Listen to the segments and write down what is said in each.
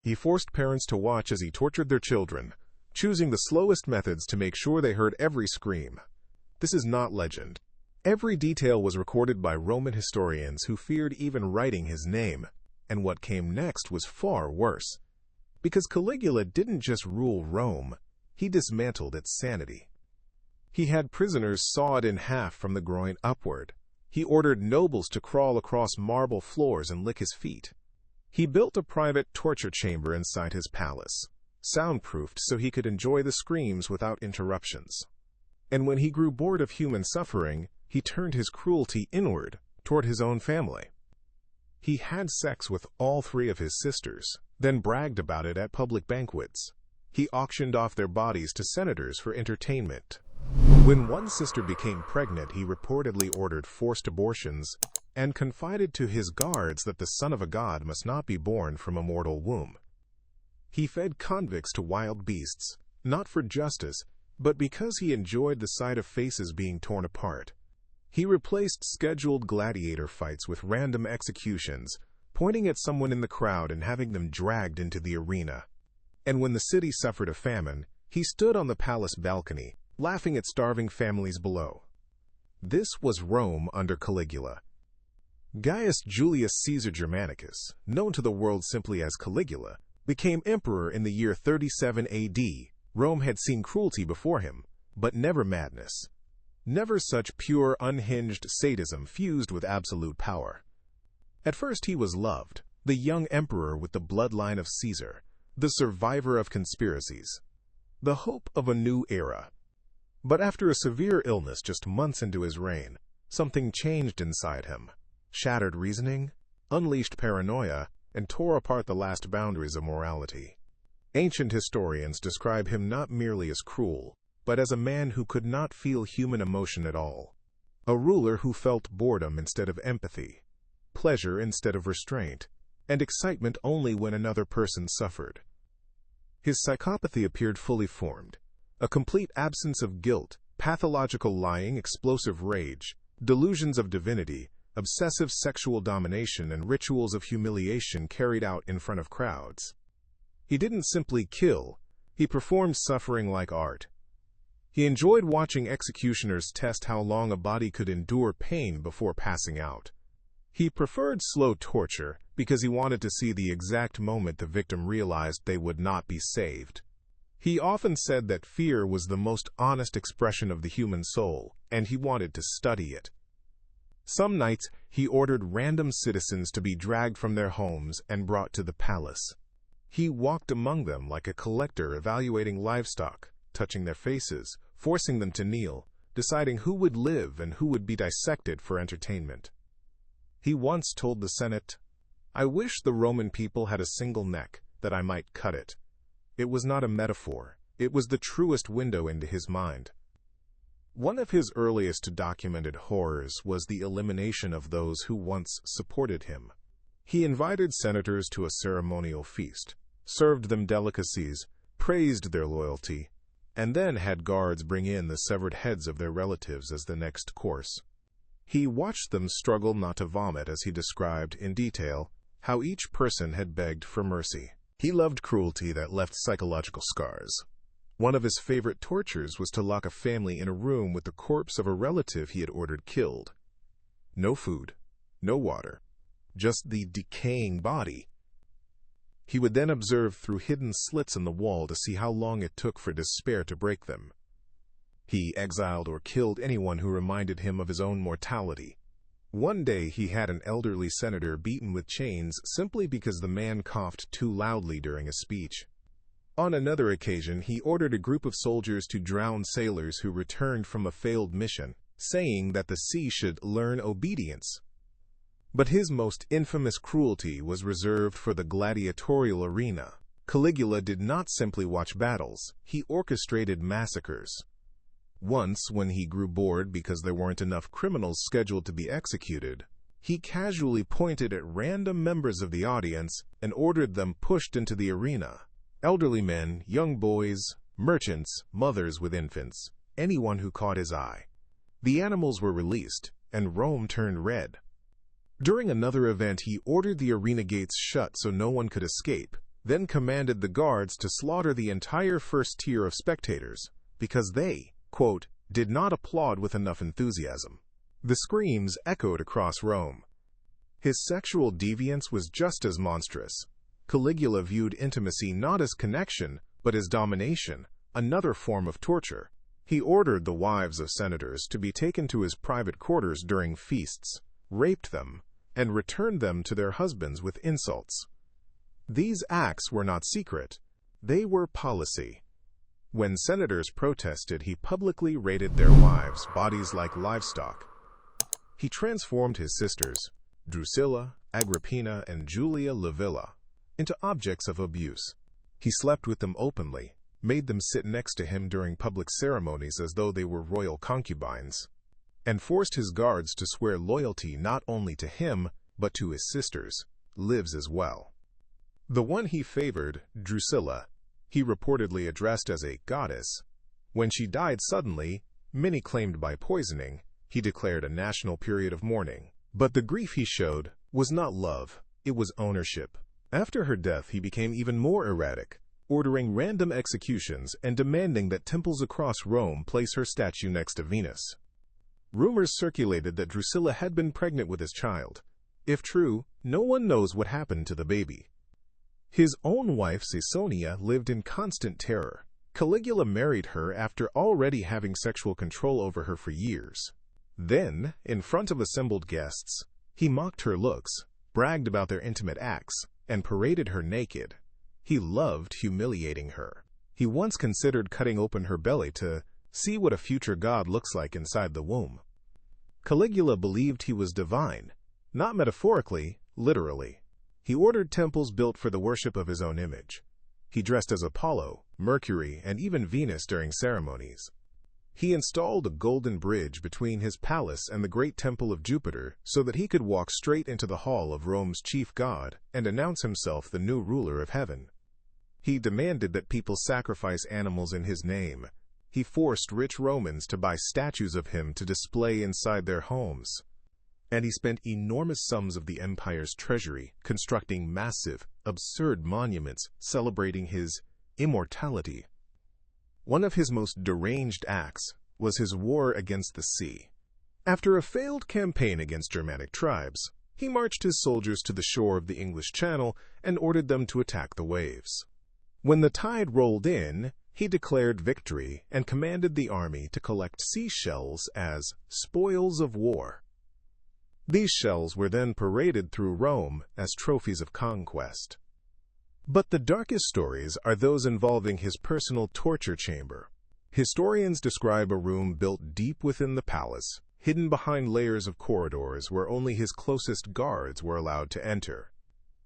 He forced parents to watch as he tortured their children, choosing the slowest methods to make sure they heard every scream. This is not legend. Every detail was recorded by Roman historians who feared even writing his name, and what came next was far worse. Because Caligula didn't just rule Rome, he dismantled its sanity. He had prisoners sawed in half from the groin upward. He ordered nobles to crawl across marble floors and lick his feet. He built a private torture chamber inside his palace, soundproofed so he could enjoy the screams without interruptions. And when he grew bored of human suffering, he turned his cruelty inward, toward his own family. He had sex with all 3 of his sisters, then bragged about it at public banquets. He auctioned off their bodies to senators for entertainment. When one sister became pregnant, he reportedly ordered forced abortions and confided to his guards that the son of a god must not be born from a mortal womb. He fed convicts to wild beasts, not for justice, but because he enjoyed the sight of faces being torn apart. He replaced scheduled gladiator fights with random executions, pointing at someone in the crowd and having them dragged into the arena. And when the city suffered a famine, he stood on the palace balcony, laughing at starving families below. This was Rome under Caligula. Gaius Julius Caesar Germanicus, known to the world simply as Caligula, became emperor in the year 37 AD. Rome had seen cruelty before him, but never madness. Never such pure, unhinged sadism fused with absolute power. At first he was loved, the young emperor with the bloodline of Caesar, the survivor of conspiracies, the hope of a new era. But after a severe illness just months into his reign, something changed inside him, shattered reasoning, unleashed paranoia, and tore apart the last boundaries of morality. Ancient historians describe him not merely as cruel, but as a man who could not feel human emotion at all. A ruler who felt boredom instead of empathy, pleasure instead of restraint, and excitement only when another person suffered. His psychopathy appeared fully formed, a complete absence of guilt, pathological lying, explosive rage, delusions of divinity, obsessive sexual domination, and rituals of humiliation carried out in front of crowds. He didn't simply kill, he performed suffering like art. He enjoyed watching executioners test how long a body could endure pain before passing out. He preferred slow torture because he wanted to see the exact moment the victim realized they would not be saved. He often said that fear was the most honest expression of the human soul, and he wanted to study it. Some nights, he ordered random citizens to be dragged from their homes and brought to the palace. He walked among them like a collector evaluating livestock, touching their faces, forcing them to kneel, deciding who would live and who would be dissected for entertainment. He once told the Senate, "I wish the Roman people had a single neck, that I might cut it." It was not a metaphor, it was the truest window into his mind. One of his earliest documented horrors was the elimination of those who once supported him. He invited senators to a ceremonial feast, served them delicacies, praised their loyalty, and then had guards bring in the severed heads of their relatives as the next course. He watched them struggle not to vomit as he described in detail how each person had begged for mercy. He loved cruelty that left psychological scars. One of his favorite tortures was to lock a family in a room with the corpse of a relative he had ordered killed. No food, no water, just the decaying body. He would then observe through hidden slits in the wall to see how long it took for despair to break them. He exiled or killed anyone who reminded him of his own mortality. One day he had an elderly senator beaten with chains simply because the man coughed too loudly during a speech. On another occasion, he ordered a group of soldiers to drown sailors who returned from a failed mission, saying that the sea should learn obedience. But his most infamous cruelty was reserved for the gladiatorial arena. Caligula did not simply watch battles, he orchestrated massacres. Once, when he grew bored because there weren't enough criminals scheduled to be executed, he casually pointed at random members of the audience and ordered them pushed into the arena. Elderly men, young boys, merchants, mothers with infants, anyone who caught his eye. The animals were released, and Rome turned red. During another event, he ordered the arena gates shut so no one could escape, then commanded the guards to slaughter the entire first tier of spectators, because they, quote, did not applaud with enough enthusiasm. The screams echoed across Rome. His sexual deviance was just as monstrous. Caligula viewed intimacy not as connection, but as domination, another form of torture. He ordered the wives of senators to be taken to his private quarters during feasts, raped them, and returned them to their husbands with insults. These acts were not secret. They were policy. When senators protested, he publicly rated their wives' bodies like livestock. He transformed his sisters, Drusilla, Agrippina, and Julia Livilla, into objects of abuse. He slept with them openly, made them sit next to him during public ceremonies as though they were royal concubines, and forced his guards to swear loyalty not only to him, but to his sisters, Livs as well. The one he favored, Drusilla, he reportedly addressed as a goddess. When she died suddenly, many claimed by poisoning, he declared a national period of mourning. But the grief he showed was not love, it was ownership. After her death, he became even more erratic, ordering random executions and demanding that temples across Rome place her statue next to Venus. Rumors circulated that Drusilla had been pregnant with his child. If true, no one knows what happened to the baby. His own wife, Caesonia, lived in constant terror. Caligula married her after already having sexual control over her for years. Then, in front of assembled guests, he mocked her looks, bragged about their intimate acts, and paraded her naked. He loved humiliating her. He once considered cutting open her belly to see what a future god looks like inside the womb. Caligula believed he was divine, not metaphorically, literally. He ordered temples built for the worship of his own image. He dressed as Apollo, Mercury, and even Venus during ceremonies. He installed a golden bridge between his palace and the great temple of Jupiter so that he could walk straight into the hall of Rome's chief god and announce himself the new ruler of heaven. He demanded that people sacrifice animals in his name. He forced rich Romans to buy statues of him to display inside their homes. And he spent enormous sums of the empire's treasury constructing massive, absurd monuments celebrating his immortality. One of his most deranged acts was his war against the sea. After a failed campaign against Germanic tribes, he marched his soldiers to the shore of the English Channel and ordered them to attack the waves. When the tide rolled in, he declared victory and commanded the army to collect seashells as spoils of war. These shells were then paraded through Rome as trophies of conquest. But the darkest stories are those involving his personal torture chamber. Historians describe a room built deep within the palace, hidden behind layers of corridors where only his closest guards were allowed to enter.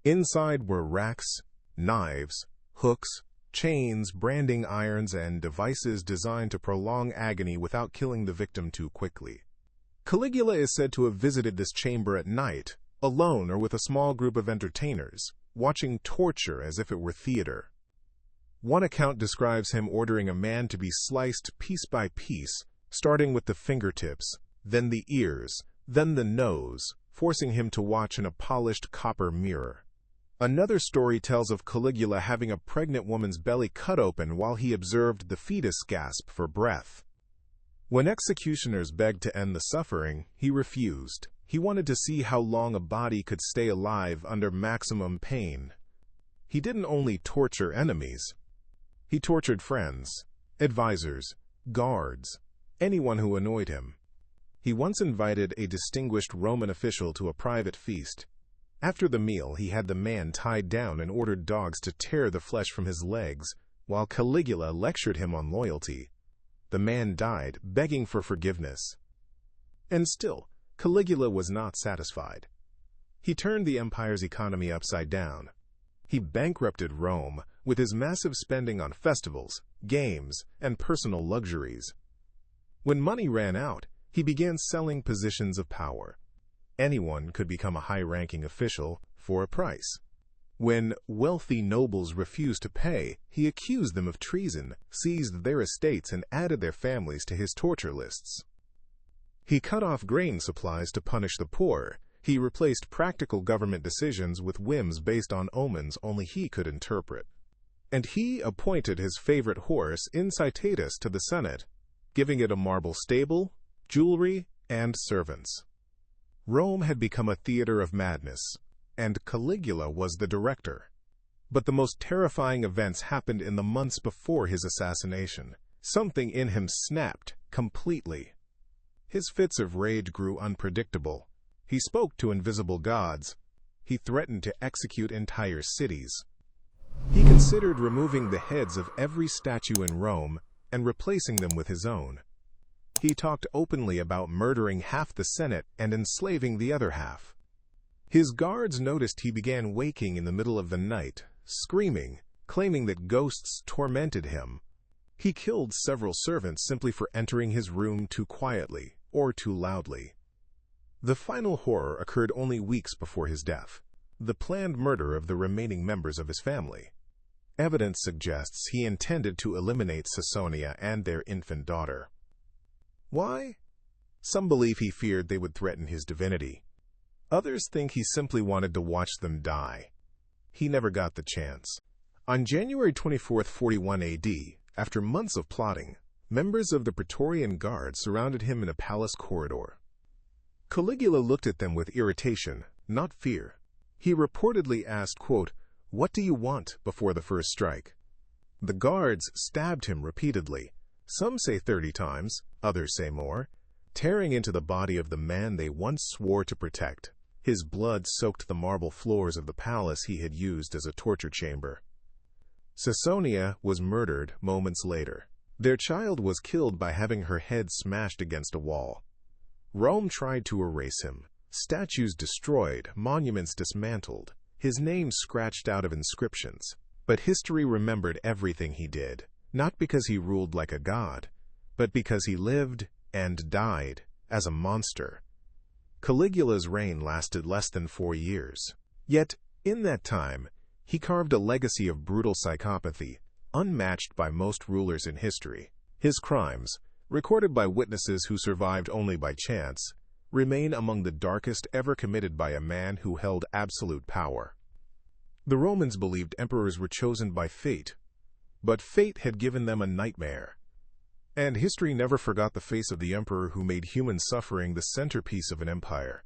Inside were racks, knives, hooks, chains, branding irons, and devices designed to prolong agony without killing the victim too quickly. Caligula is said to have visited this chamber at night, alone or with a small group of entertainers, watching torture as if it were theater. One account describes him ordering a man to be sliced piece by piece, starting with the fingertips, then the ears, then the nose, forcing him to watch in a polished copper mirror. Another story tells of Caligula having a pregnant woman's belly cut open while he observed the fetus gasp for breath. When executioners begged to end the suffering, he refused. He wanted to see how long a body could stay alive under maximum pain. He didn't only torture enemies. He tortured friends, advisors, guards, anyone who annoyed him. He once invited a distinguished Roman official to a private feast. After the meal, he had the man tied down and ordered dogs to tear the flesh from his legs, while Caligula lectured him on loyalty. The man died, begging for forgiveness. And still, Caligula was not satisfied. He turned the empire's economy upside down. He bankrupted Rome with his massive spending on festivals, games, and personal luxuries. When money ran out, he began selling positions of power. Anyone could become a high-ranking official for a price. When wealthy nobles refused to pay, he accused them of treason, seized their estates, and added their families to his torture lists. He cut off grain supplies to punish the poor. He replaced practical government decisions with whims based on omens only he could interpret. And he appointed his favorite horse, Incitatus, to the Senate, giving it a marble stable, jewelry, and servants. Rome had become a theater of madness, and Caligula was the director. But the most terrifying events happened in the months before his assassination. Something in him snapped completely. His fits of rage grew unpredictable. He spoke to invisible gods. He threatened to execute entire cities. He considered removing the heads of every statue in Rome and replacing them with his own. He talked openly about murdering half the Senate and enslaving the other half. His guards noticed he began waking in the middle of the night, screaming, claiming that ghosts tormented him. He killed several servants simply for entering his room too quietly or too loudly. The final horror occurred only weeks before his death: the planned murder of the remaining members of his family. Evidence suggests he intended to eliminate Caesonia and their infant daughter. Why? Some believe he feared they would threaten his divinity. Others think he simply wanted to watch them die. He never got the chance. On January 24, 41 AD, after months of plotting, members of the Praetorian Guard surrounded him in a palace corridor. Caligula looked at them with irritation, not fear. He reportedly asked, quote, "What do you want?" before the first strike. The guards stabbed him repeatedly. Some say 30 times, others say more, tearing into the body of the man they once swore to protect. His blood soaked the marble floors of the palace he had used as a torture chamber. Caesonia was murdered moments later. Their child was killed by having her head smashed against a wall. Rome tried to erase him. Statues destroyed, monuments dismantled, his name scratched out of inscriptions. But history remembered everything he did, not because he ruled like a god, but because he lived and died as a monster. Caligula's reign lasted less than 4 years. Yet, in that time, he carved a legacy of brutal psychopathy, unmatched by most rulers in history. His crimes, recorded by witnesses who survived only by chance, remain among the darkest ever committed by a man who held absolute power. The Romans believed emperors were chosen by fate, but fate had given them a nightmare. And history never forgot the face of the emperor who made human suffering the centerpiece of an empire.